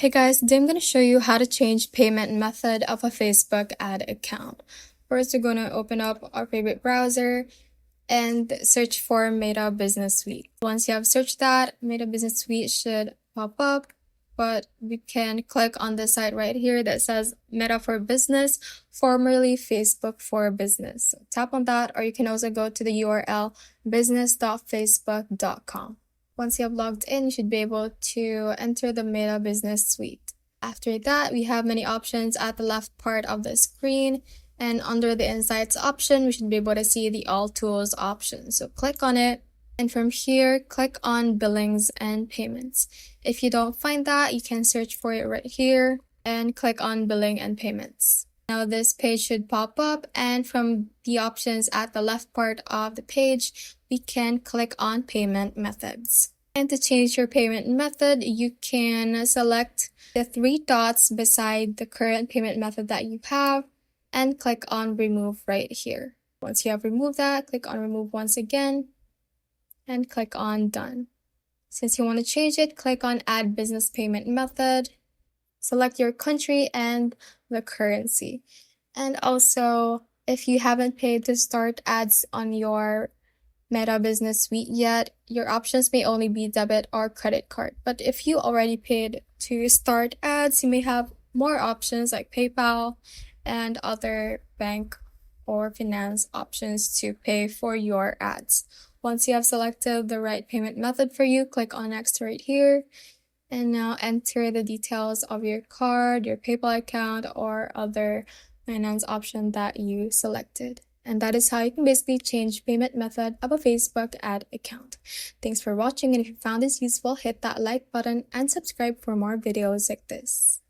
Hey guys, today I'm going to show you how to change payment method of a Facebook ad account. First, we're going to open up our favorite browser and search for Meta Business Suite. Once you have searched that, Meta Business Suite should pop up, but we can click on the site right here that says Meta for Business, formerly Facebook for Business. So tap on that, or you can also go to the URL business.facebook.com. Once you have logged in, you should be able to enter the Meta Business Suite. After that, we have many options at the left part of the screen, and under the Insights option, we should be able to see the All Tools option. So click on it, and from here, click on Billings and Payments. If you don't find that, you can search for it right here and click on Billing and Payments. Now this page should pop up, and from the options at the left part of the page, we can click on Payment Methods. And to change your payment method, you can select the three dots beside the current payment method that you have and click on Remove right here. Once you have removed that, click on Remove once again and click on Done. Since you want to change it, click on Add Business Payment Method. Select your country and the currency. And also, if you haven't paid to start ads on your Meta Business Suite yet, your options may only be debit or credit card. But if you already paid to start ads, you may have more options like PayPal and other bank or finance options to pay for your ads. Once you have selected the right payment method for you, click on Next right here. And now enter the details of your card, your PayPal account, or other finance option that you selected. And that is how you can basically change payment method of a Facebook ad account. Thanks for watching, and if you found this useful, hit that like button and subscribe for more videos like this.